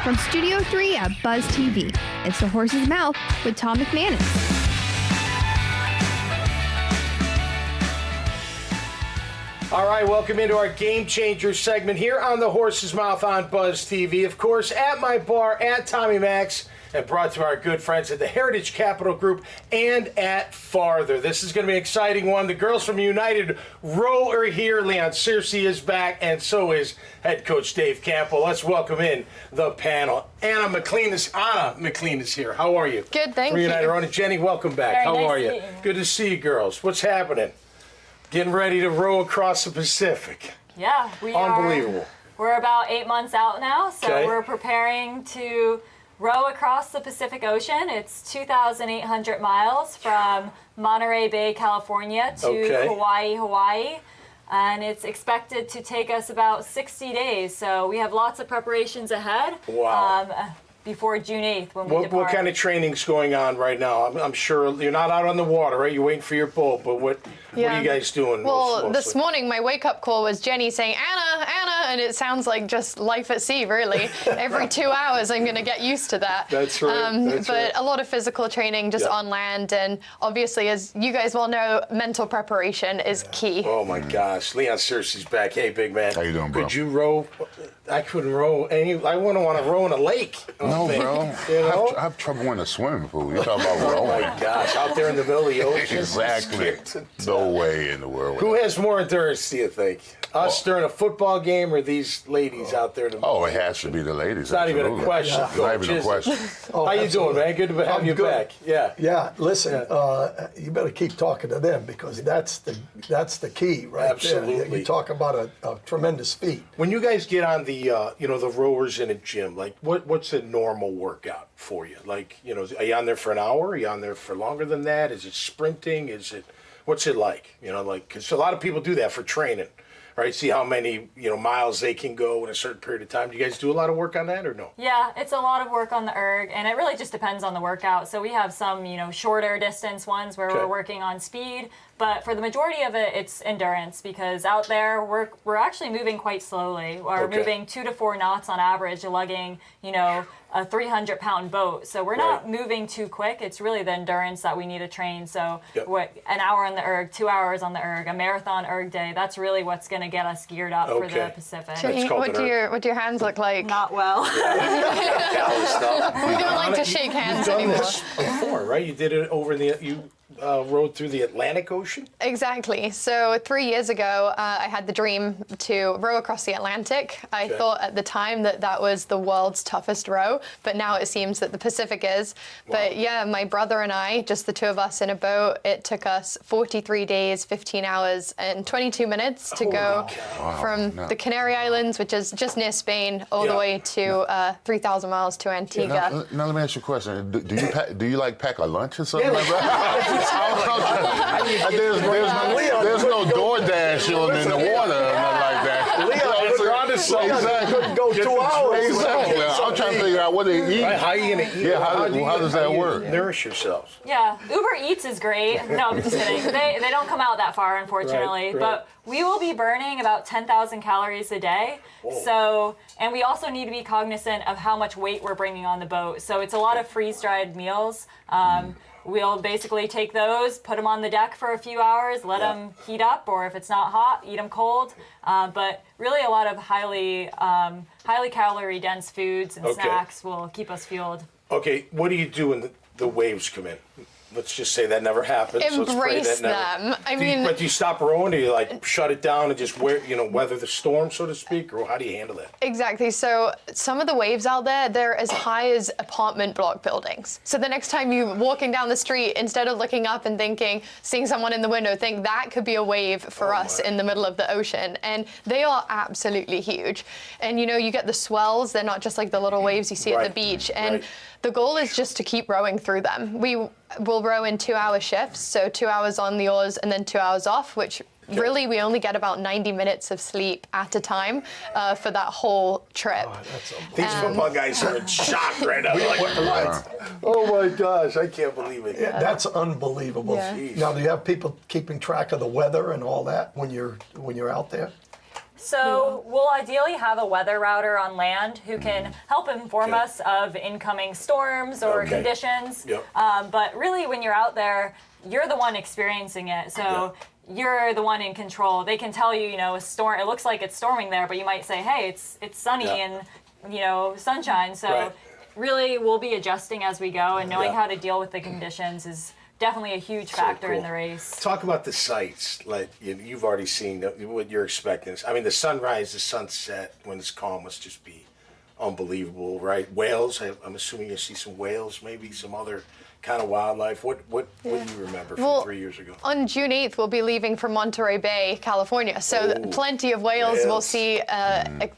From Studio 3 at Buzz TV, it's The Horse's Mouth with Tom McManus. All right, welcome into our Game Changer segment here on The Horse's Mouth on Buzz TV. Of course, at my bar, at Tommy Max, and brought to our good friends at the Heritage Capital Group and at Farther. This is going to be an exciting one. The girls from United Row are here. Leon Searcy is back, and so is head coach Dave Campo. Let's welcome in the panel. Anna McLean is here. How are you? Good, thank you. United Row. And Jenny, welcome back. Very How nice are to you? meet you. Good to see you, girls. What's happening? Getting ready to row across the Pacific. Yeah, we Unbelievable. We're about 8 months out now, so Okay. we're preparing to row across the Pacific Ocean. It's 2,800 miles from Monterey Bay, California to Okay. Hawaii. And it's expected to take us about 60 days. So we have lots of preparations ahead. Wow. Before June 8th when we What depart. kind of training's going on right now? I'm sure you're not out on the water, right? You're waiting for your boat, but what are you guys doing? Well, this mostly? morning my wake-up call was Jenny saying, Anna, and it sounds like just life at sea, really. Every 2 hours I'm going to get used to that. That's right. But a lot of physical training just on land, and obviously, as you guys well know, mental preparation is key. Oh my gosh, Leon Searcy's back. Hey, big man. How you doing, bro? Could you row? I couldn't row any. I wouldn't want to row in a lake. No, bro. You know? I have trouble in a swimming pool. You talking about Oh my rowing? gosh, out there in the middle of the ocean. Exactly. No way in the world. Who has more endurance, do you think? Us during a football game or these ladies out there in the Oh, it has to be the ladies. It's not even a absolutely. question, Not Coach, even a is it? question. How you doing, man? Good to have I'm you good. back. Yeah. Yeah, listen, you better keep talking to them because that's the key right Absolutely. there. You talk about a tremendous feat. When you guys get on the the rowers in a gym, like what's a normal workout for you? Like, are you on there for an hour? Are you on there for longer than that? Is it sprinting? What's it like? Because a lot of people do that for training, right? See how many miles they can go in a certain period of time. Do you guys do a lot of work on that or no? Yeah, it's a lot of work on the erg, and it really just depends on the workout. So we have some, shorter distance ones where Okay. we're working on speed, but for the majority of it, it's endurance because out there we're actually moving quite slowly. We're Okay. moving 2 to 4 knots on average, lugging, a 300-pound boat. So we're not Right. moving too quick. It's really the endurance that we need to train. So Yep. an hour on the erg, 2 hours on the erg, a marathon erg day, that's really what's going to get us geared up for the Okay. Pacific. It's called What an do your hands look like? Not well. Cali stuff. We don't like to shake hands You've done anymore. this before, right? You did it over you rode through the Atlantic Ocean? Exactly. So 3 years ago, I had the dream to row across the Atlantic. I Okay. thought at the time that was the world's toughest row, but now it seems that the Pacific is. But yeah, my brother and I, just the two of us in a boat, it took us 43 days, 15 hours, and 22 minutes to go from the Canary Islands, which is just near Spain, all the way to 3,000 miles to Antigua. Now let me ask you a question. Do you like pack a lunch or something like that? There's no DoorDash in the water or nothing like that. Leon couldn't go 2 hours. Exactly. I'm trying to figure out what they eat. Right, how are you going to eat? Yeah, how does that work? Nourish yourselves. Yeah, Uber Eats is great. No, I'm just kidding. They don't come out that far, unfortunately. Right. But we will be burning about 10,000 calories a day. So, and we also need to be cognizant of how much weight we're bringing on the boat. So it's a lot of freeze-dried meals. We'll basically take those, put them on the deck for a few hours, let them heat up, or if it's not hot, eat them cold. But really a lot of highly calorie-dense foods and snacks will keep us fueled. Okay, what do you do when the waves come in? Let's just say that never happens. Embrace them. But do you stop rowing, or do you shut it down and just weather the storm, so to speak, or how do you handle that? Exactly. So some of the waves out there, they're as high as apartment block buildings. So the next time you're walking down the street, instead of looking up and seeing someone in the window, think that could be a wave for us in the middle of the ocean. And they are absolutely huge. And you get the swells. They're not just like the little waves you see at the beach. And the goal is just to keep rowing through them. We will row in 2-hour shifts, so 2 hours on the oars and then 2 hours off, which really we only get about 90 minutes of sleep at a time for that whole trip. These football guys are in shock right now. Oh my gosh, I can't believe it. Yeah, that's unbelievable. Yeah. Now, do you have people keeping track of the weather and all that when you're out there? So we'll ideally have a weather router on land who can help inform us of incoming storms or conditions. Yep. But really, when you're out there, you're the one experiencing it. So you're the one in control. They can tell you, a storm. It looks like it's storming there, but you might say, hey, it's sunny and sunshine. So really, we'll be adjusting as we go, and knowing how to deal with the conditions is definitely a huge factor in the race. Talk about the sights. Like you've already seen what you're expecting. I mean, the sunrise, the sunset when it's calm must just be unbelievable, right? Whales. I'm assuming you see some whales, maybe some other kind of wildlife. What do you remember from 3 years ago? On June 8th, we'll be leaving for Monterey Bay, California. So plenty of whales. We'll see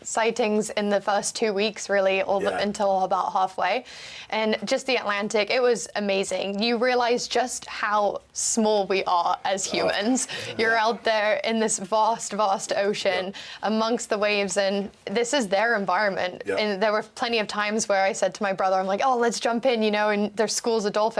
sightings in the first 2 weeks, really, until about halfway. And just the Atlantic, it was amazing. You realize just how small we are as humans. You're out there in this vast, vast ocean amongst the waves, and this is their environment. And there were plenty of times where I said to my brother, I'm like, oh, let's jump in, and there's schools of dolphins.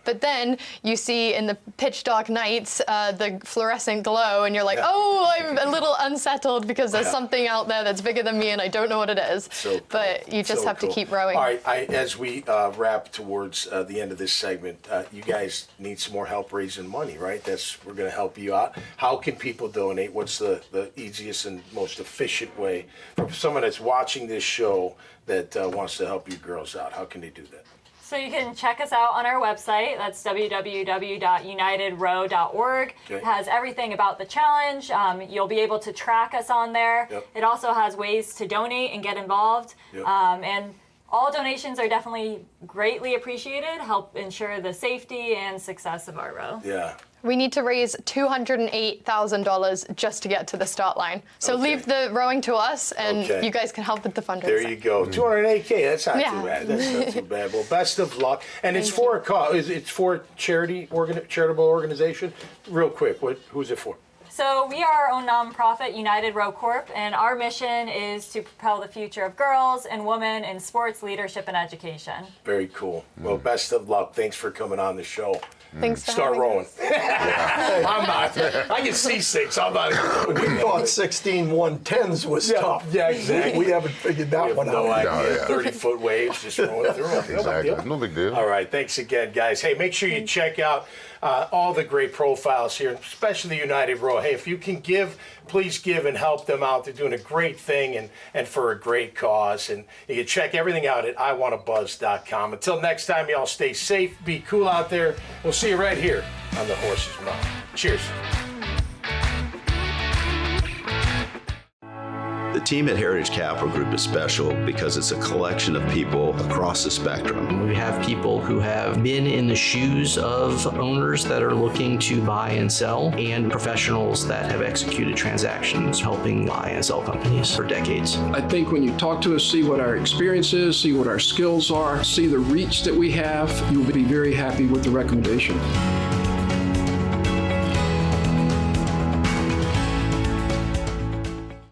But then you see in the pitch dark nights the fluorescent glow, and you're like, oh, I'm a little unsettled because there's something out there that's bigger than me, and I don't know what it is. But you just have to keep rowing. All right, as we wrap towards the end of this segment, you guys need some more help raising money, right? We're going to help you out. How can people donate? What's the easiest and most efficient way for someone that's watching this show that wants to help you girls out? How can they do that? So you can check us out on our website. That's www.unitedrow.org. It has everything about the challenge. You'll be able to track us on there. It also has ways to donate and get involved. And all donations are definitely greatly appreciated, help ensure the safety and success of our row. We need to raise $208,000 just to get to the start line. So leave the rowing to us, and you guys can help with the fundraising. There you go. $208K. That's not too bad. That's not too bad. Well, best of luck. And it's for a cause. It's for charitable organization. Real quick, who's it for? So we are our own nonprofit, United Row Corp, and our mission is to propel the future of girls and women in sports, leadership, and education. Very cool. Well, best of luck. Thanks for coming on the show. Thanks for Start having rowing. us. I'm not. I get seasick, so I'm not. We thought 16-110s was tough. Yeah, exactly. We haven't figured that one out. No idea. 30-foot waves just rolling through them. Exactly. No big deal. All right. Thanks again, guys. Hey, make sure you check out all the great profiles here, especially the United Row. Hey, if you can give, please give and help them out. They're doing a great thing and for a great cause. And you can check everything out at iwannabuzz.com. Until next time, y'all stay safe, be cool out there. We'll see you right here on the Horse's Mouth. Cheers. The team at Heritage Capital Group is special because it's a collection of people across the spectrum. We have people who have been in the shoes of owners that are looking to buy and sell, and professionals that have executed transactions helping buy and sell companies for decades. I think when you talk to us, see what our experience is, see what our skills are, see the reach that we have, you'll be very happy with the recommendation.